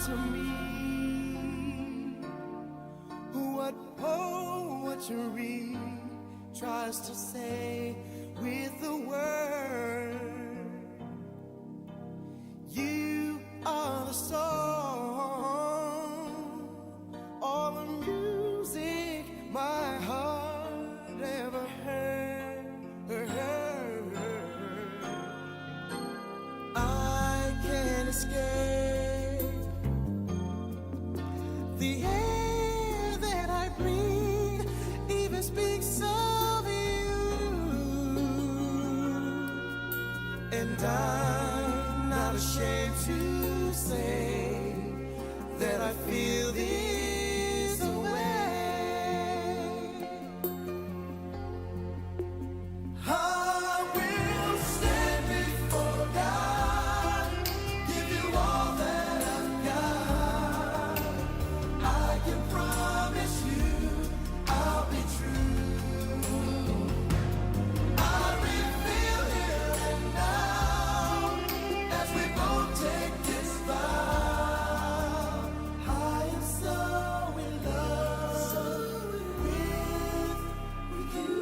to me what poetry tries to say with the word. You are the song, all the music my heart ever heard. I can't escape the air that I breathe, even speaks of you. And I'm not ashamed to say that I feel this way. I will stand before God, give you all that I've got. I can promise you I'll be true. I reveal here and now as we both take this vow. I am so in love with you.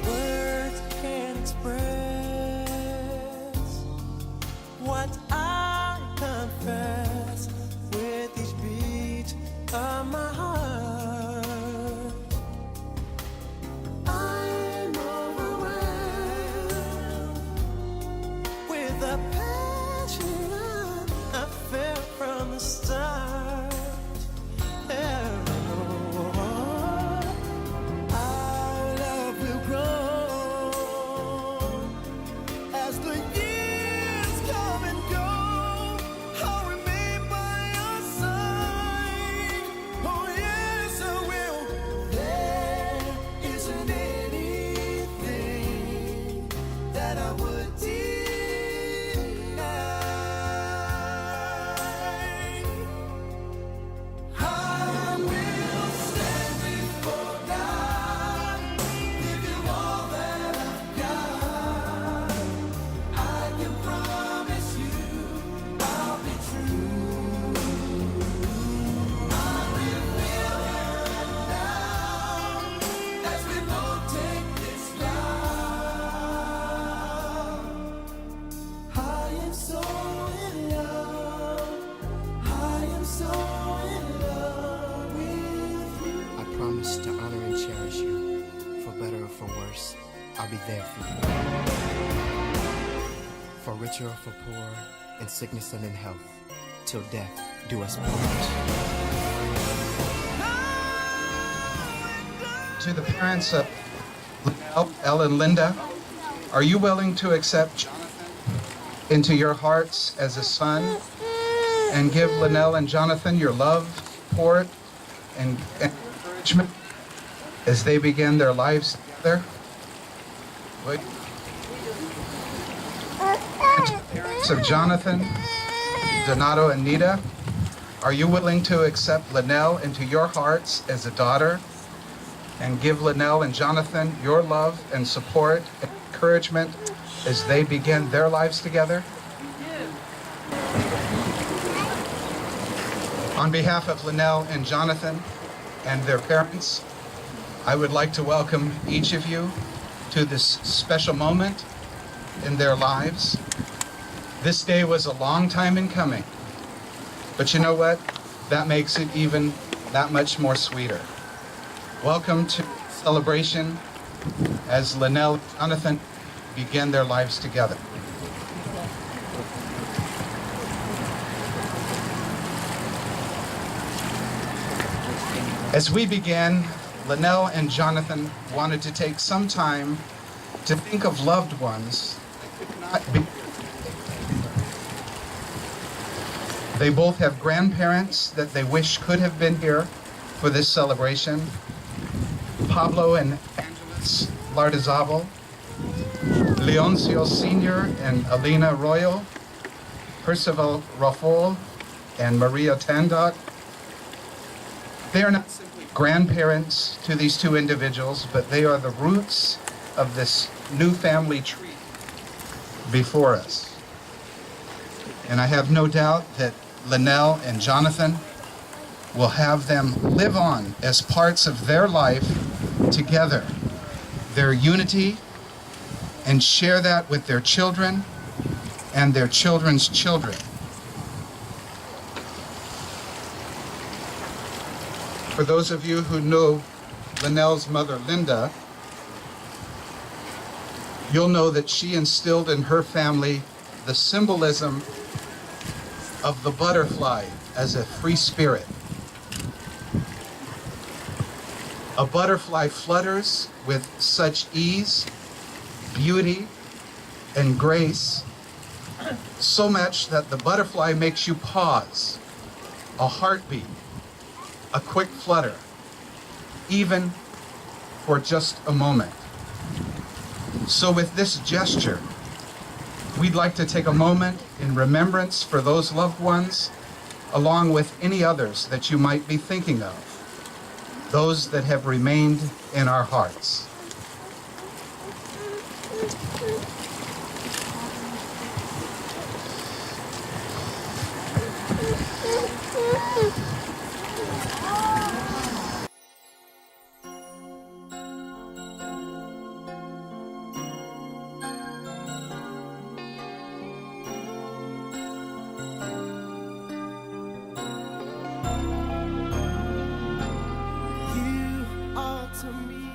Words can't express what I confess with each beat of my heart. I'm overwhelmed with the passion I felt from the start. Our love will grow as the years come and go. I'll remain by your side. Oh yes, I will. There isn't anything that I would deny. I will stand before God, give you all that I've got. I can promise you I'll be true. I reveal here and now as we both take this vow. I am so in love. I am so in love with you. I promise to honor and cherish you, for better or for worse, I'll be there for you. For richer or for poor, in sickness and in health, till death do us part. To the parents of Linelle, Elle, and Linda, are you willing to accept Jonathan into your hearts as a son and give Linelle and Jonathan your love, support, and encouragement as they begin their lives together? Would you? And to the parents of Jonathan, Donato, and Nita, are you willing to accept Linelle into your hearts as a daughter and give Linelle and Jonathan your love and support and encouragement as they begin their lives together? On behalf of Linelle and Jonathan and their parents, I would like to welcome each of you to this special moment in their lives. This day was a long time in coming, but you know what? That makes it even that much more sweeter. Welcome to celebration as Linelle and Jonathan begin their lives together. As we began, Linelle and Jonathan wanted to take some time to think of loved ones that could not be. They both have grandparents that they wish could have been here for this celebration. Pablo and Angeles Lardizabal, Leoncio Sr. and Alina Royal, Percival Raffol and Maria Tandock. They are not simply grandparents to these two individuals, but they are the roots of this new family tree before us. And I have no doubt that Linelle and Jonathan will have them live on as parts of their life together, their unity, and share that with their children and their children's children. For those of you who know Linelle's mother, Linda, you'll know that she instilled in her family the symbolism of the butterfly as a free spirit. A butterfly flutters with such ease, beauty, and grace, so much that the butterfly makes you pause, a heartbeat, a quick flutter, even for just a moment. So with this gesture, we'd like to take a moment in remembrance for those loved ones, along with any others that you might be thinking of, those that have remained in our hearts. You are to me.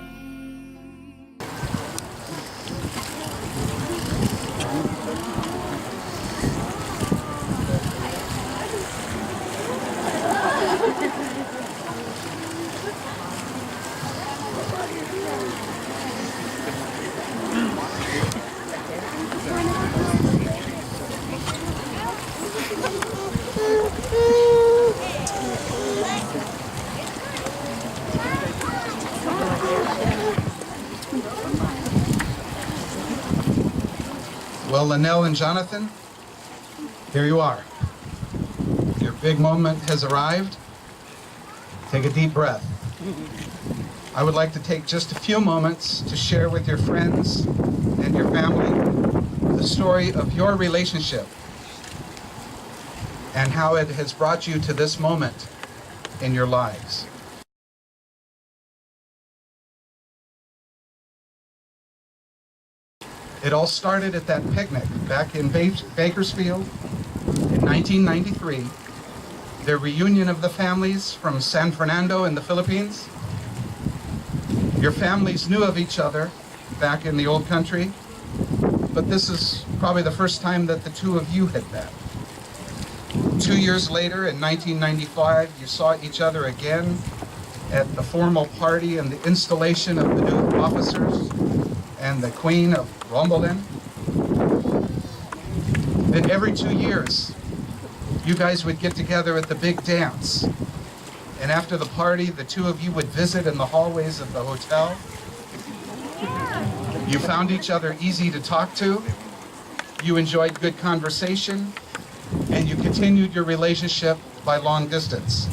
Well, Linelle and Jonathan, here you are. Your big moment has arrived. Take a deep breath. I would like to take just a few moments to share with your friends and your family the story of your relationship and how it has brought you to this moment in your lives. It all started at that picnic back in Bakersfield in 1993, the reunion of the families from San Fernando in the Philippines. Your families knew of each other back in the old country, but this is probably the first time that the two of you had met. 2 years later, in 1995, you saw each other again at the formal party and the installation of the new officers and the Queen of Rombolin. Then every 2 years, you guys would get together at the big dance. And after the party, the two of you would visit in the hallways of the hotel. You found each other easy to talk to. You enjoyed good conversation. And you continued your relationship by long distance.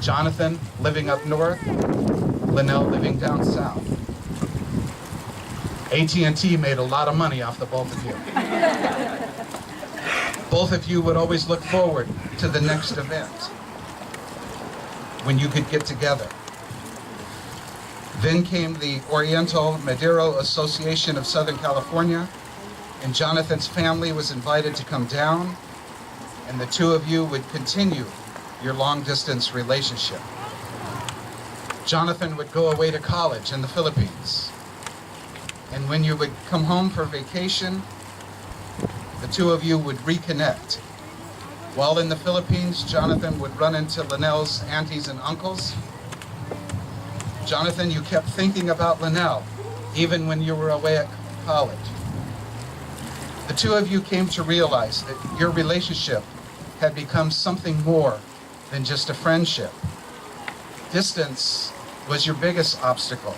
Jonathan living up north, Linelle living down south. AT&T made a lot of money off the both of you. Both of you would always look forward to the next event when you could get together. Then came the Oriental Madero Association of Southern California, and Jonathan's family was invited to come down, and the two of you would continue your long-distance relationship. Jonathan would go away to college in the Philippines, and when you would come home for vacation, the two of you would reconnect. While in the Philippines, Jonathan would run into Linelle's aunties and uncles. Jonathan, you kept thinking about Linelle, even when you were away at college. The two of you came to realize that your relationship had become something more than just a friendship. Distance was your biggest obstacle.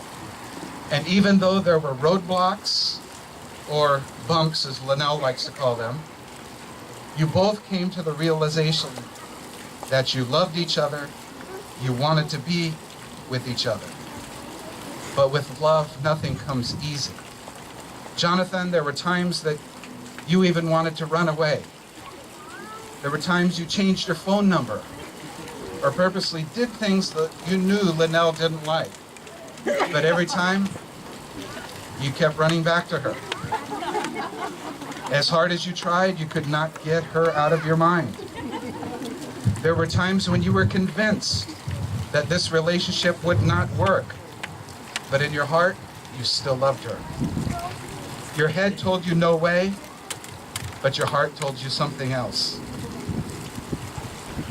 And even though there were roadblocks, or bumps as Linelle likes to call them, you both came to the realization that you loved each other, you wanted to be with each other. But with love, nothing comes easy. Jonathan, there were times that You even wanted to run away. There were times you changed your phone number or purposely did things that you knew Linelle didn't like. But every time, you kept running back to her. As hard as you tried, you could not get her out of your mind. There were times when you were convinced that this relationship would not work, but in your heart, you still loved her. Your head told you no way, but your heart told you something else.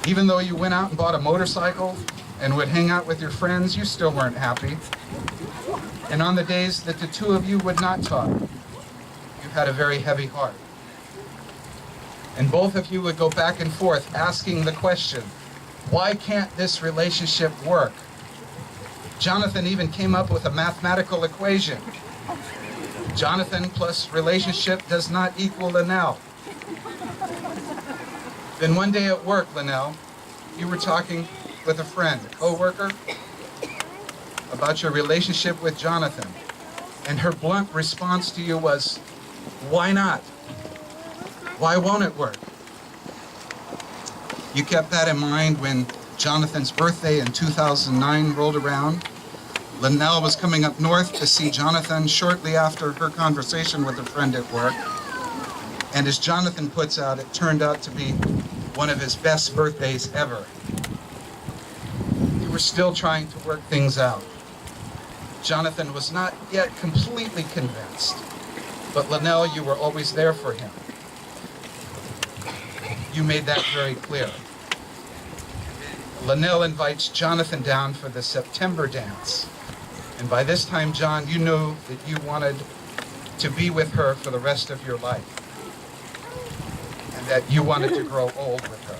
Even though you went out and bought a motorcycle and would hang out with your friends, you still weren't happy. And on the days that the two of you would not talk, you had a very heavy heart. And both of you would go back and forth asking the question, why can't this relationship work? Jonathan even came up with a mathematical equation. Jonathan plus relationship does not equal Linelle. Then one day at work, Linelle, you were talking with a friend, a coworker, about your relationship with Jonathan. And her blunt response to you was, why not? Why won't it work? You kept that in mind when Jonathan's birthday in 2009 rolled around. Linelle was coming up north to see Jonathan shortly after her conversation with a friend at work. And as Jonathan puts out, it turned out to be one of his best birthdays ever. You were still trying to work things out. Jonathan was not yet completely convinced, but Linelle, you were always there for him. You made that very clear. Linelle invites Jonathan down for the September dance. And by this time, John, you knew that you wanted to be with her for the rest of your life. And that you wanted to grow old with her.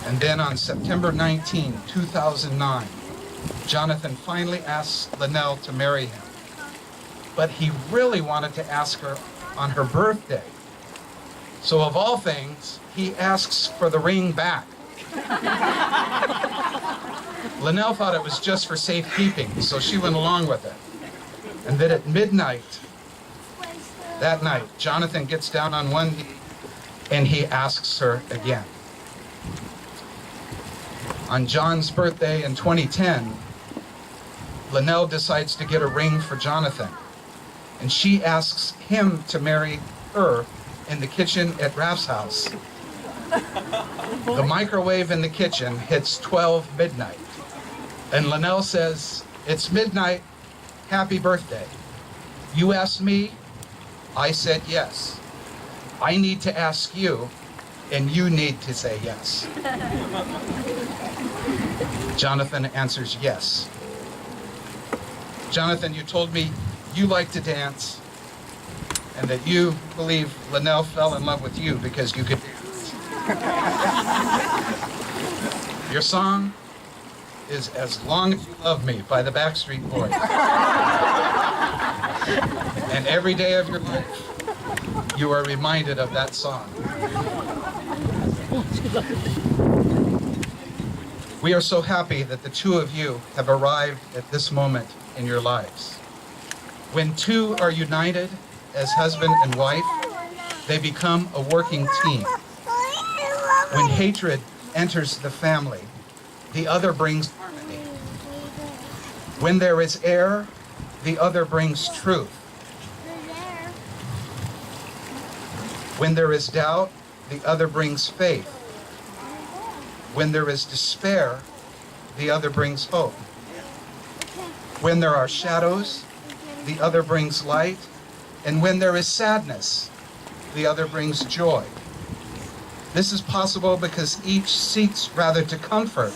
And then on September 19, 2009, Jonathan finally asked Linelle to marry him. But he really wanted to ask her on her birthday. So of all things, he asks for the ring back. Linelle thought it was just for safekeeping, so she went along with it. And then at midnight, that night, Jonathan gets down on one knee and he asks her again. On John's birthday in 2010, Linelle decides to get a ring for Jonathan. And she asks him to marry her in the kitchen at Ralph's house. The microwave in the kitchen hits 12 midnight. And Linelle says, it's midnight, happy birthday. You asked me, I said yes. I need to ask you, and you need to say yes. Jonathan answers yes. Jonathan, you told me you like to dance, and that you believe Linelle fell in love with you because you could dance. Your song is As Long As You Love Me by the Backstreet Boys. And every day of your life, you are reminded of that song. We are so happy that the two of you have arrived at this moment in your lives. When two are united as husband and wife, they become a working team. When hatred enters the family, the other brings harmony. When there is error, the other brings truth. When there is doubt, the other brings faith. When there is despair, the other brings hope. When there are shadows, the other brings light. And when there is sadness, the other brings joy. This is possible because each seeks rather to comfort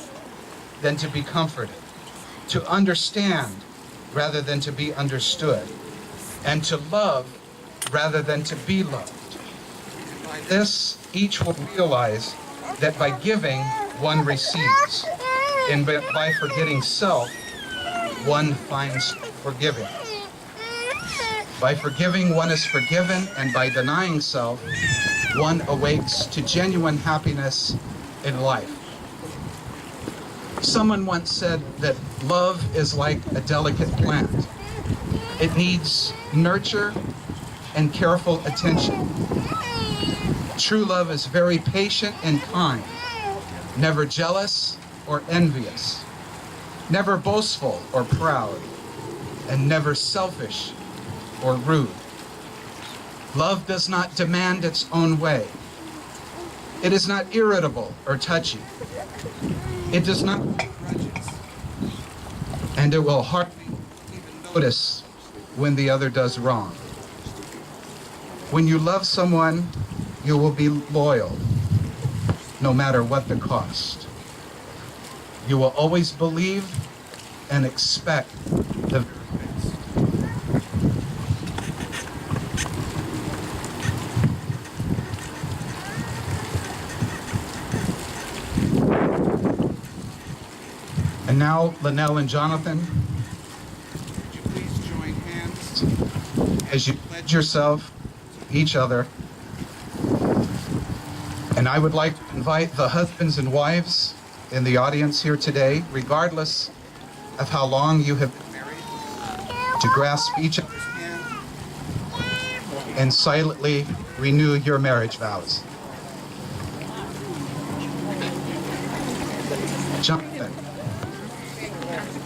than to be comforted, to understand rather than to be understood, and to love rather than to be loved. By this, each will realize that by giving, one receives, and by forgetting self, one finds forgiving. By forgiving, one is forgiven, and by denying self, one awakes to genuine happiness in life. Someone once said that love is like a delicate plant. It needs nurture and careful attention. True love is very patient and kind, never jealous or envious, never boastful or proud, and never selfish or rude. Love does not demand its own way. It is not irritable or touchy. It does not hold grudges. And it will hardly even notice when the other does wrong. When you love someone, you will be loyal, no matter what the cost. You will always believe and expect the very best. And now, Linelle and Jonathan, would you please join hands as you pledge yourself to each other? And I would like to invite the husbands and wives in the audience here today, regardless of how long you have been married, to grasp each other's hand and silently renew your marriage vows. Jonathan,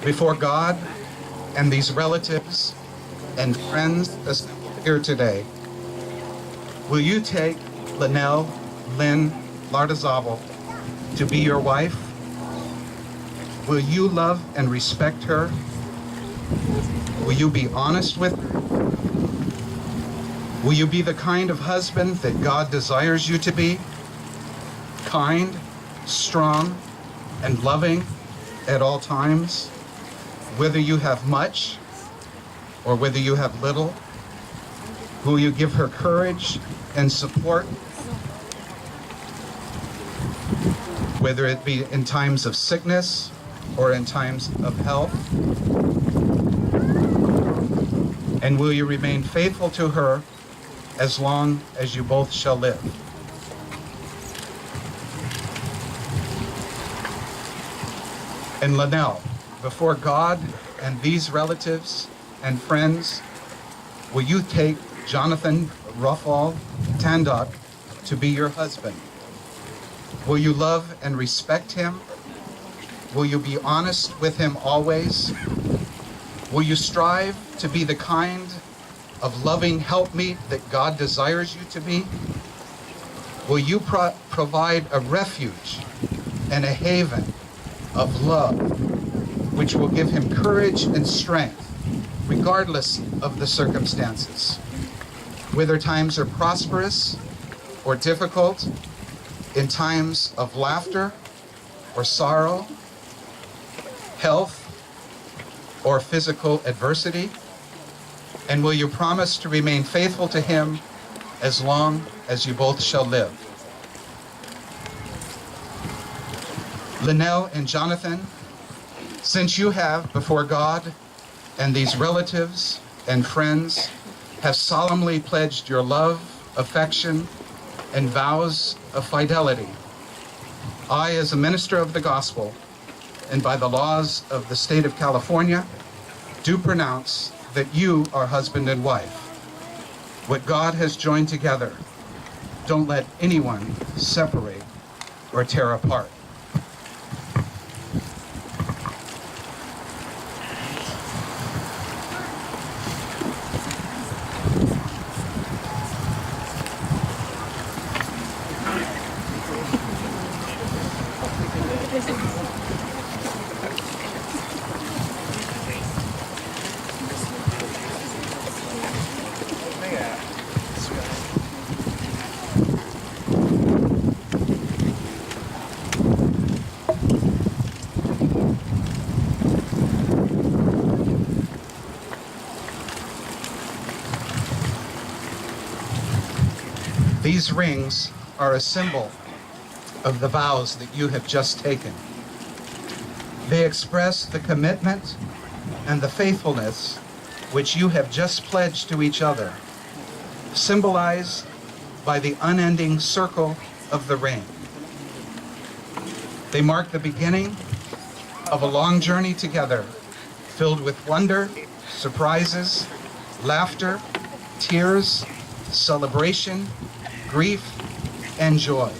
before God and these relatives and friends assembled here today, will you take Linelle Lynn Lardazabal to be your wife? Will you love and respect her? Will you be honest with her? Will you be the kind of husband that God desires you to be? Kind, strong, and loving at all times, whether you have much or whether you have little? Will you give her courage and support, whether it be in times of sickness or in times of health? And will you remain faithful to her as long as you both shall live? And Linelle, before God and these relatives and friends, will you take Jonathan Ruffall Tandock to be your husband? Will you love and respect him? Will you be honest with him always? Will you strive to be the kind of loving helpmeet that God desires you to be? Will you provide a refuge and a haven of love, which will give him courage and strength, regardless of the circumstances, whether times are prosperous or difficult, in times of laughter or sorrow, health or physical adversity? And will you promise to remain faithful to him as long as you both shall live? Linelle and Jonathan, since you have, before God and these relatives and friends, have solemnly pledged your love, affection, and vows of fidelity, I, as a minister of the gospel, and by the laws of the state of California, do pronounce that you are husband and wife. What God has joined together, don't let anyone separate or tear apart. These rings are a symbol of the vows that you have just taken. They express the commitment and the faithfulness which you have just pledged to each other, symbolized by the unending circle of the ring. They mark the beginning of a long journey together, filled with wonder, surprises, laughter, tears, celebration, grief, and joy.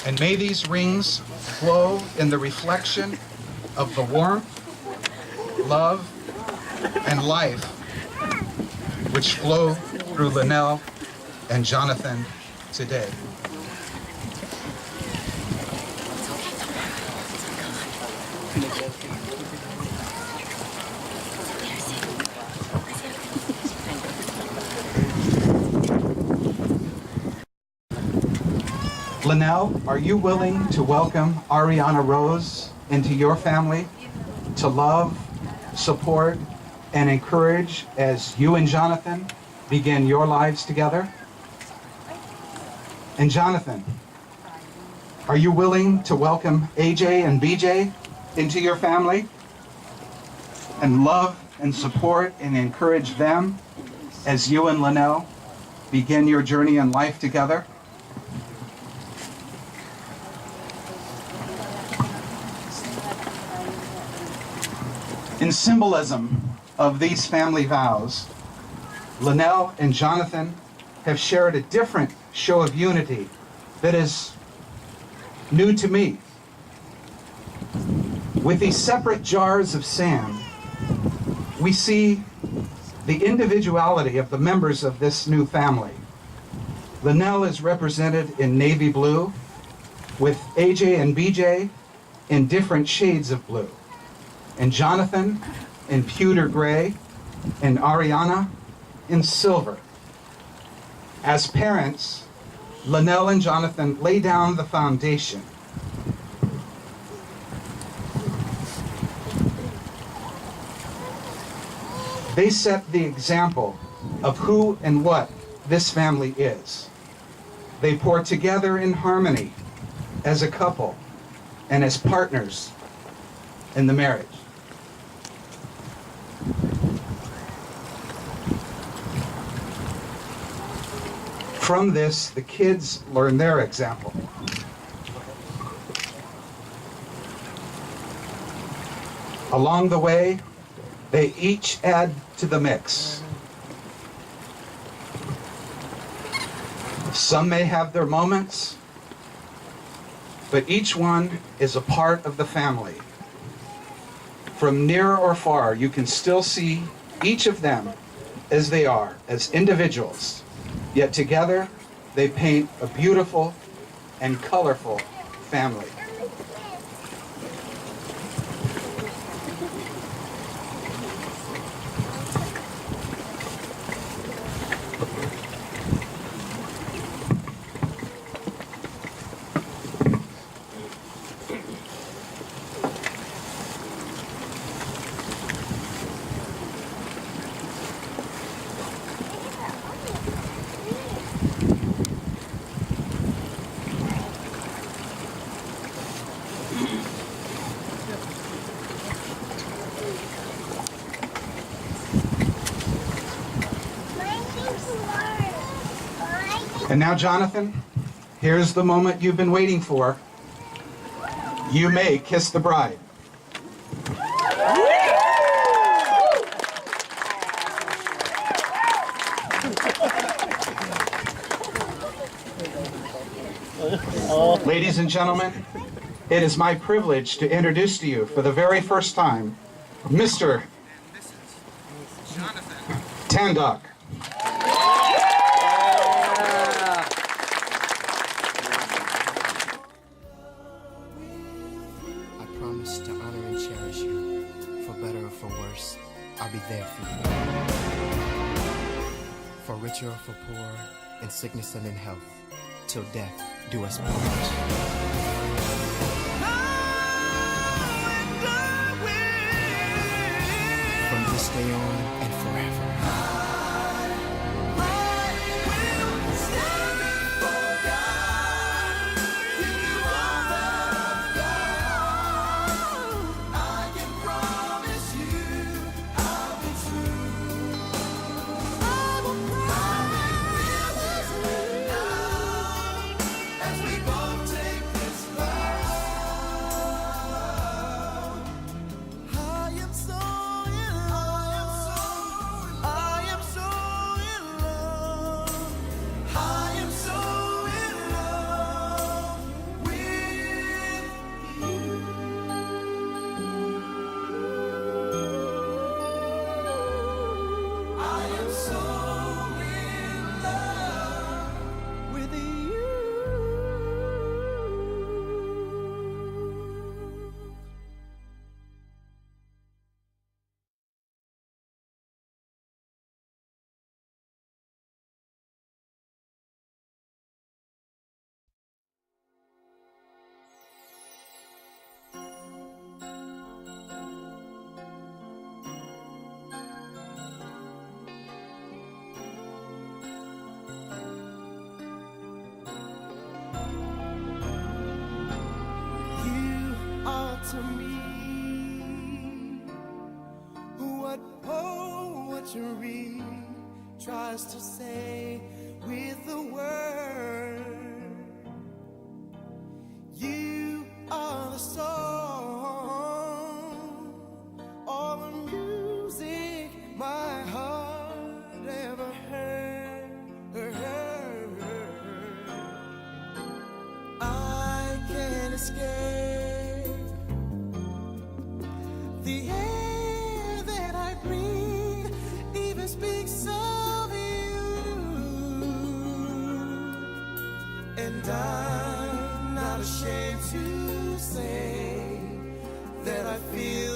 And may these rings flow in the reflection of the warmth, love, and life which flow through Linelle and Jonathan today. Linelle, are you willing to welcome Ariana Rose into your family, to love, support, and encourage as you and Jonathan begin your lives together? And Jonathan, are you willing to welcome AJ and BJ into your family and love and support and encourage them as you and Linelle begin your journey in life together? In symbolism of these family vows, Linelle and Jonathan have shared a different show of unity that is new to me. With these separate jars of sand, we see the individuality of the members of this new family. Linelle is represented in navy blue, with AJ and BJ in different shades of blue, and Jonathan in pewter gray, and Ariana in silver. As parents, Linelle and Jonathan lay down the foundation. They set the example of who and what this family is. They pour together in harmony as a couple and as partners in the marriage. From this, the kids learn their example. Along the way, they each add to the mix. Some may have their moments, but each one is a part of the family. From near or far, you can still see each of them as they are, as individuals. Yet together, they paint a beautiful and colorful family. And now, Jonathan, here's the moment you've been waiting for. You may kiss the bride. Ladies and gentlemen, it is my privilege to introduce to you for the very first time, Mr. Tandock. I promise to honor and cherish you. For better or for worse, I'll be there for you. For richer or for poor, in sickness and in health, till death do us part. From this day on and forever. I am what poetry tries to say with the word. You are the song, all the music my heart ever heard. I can't escape the air that I breathe, even speaks of you. And I'm not ashamed to say that I feel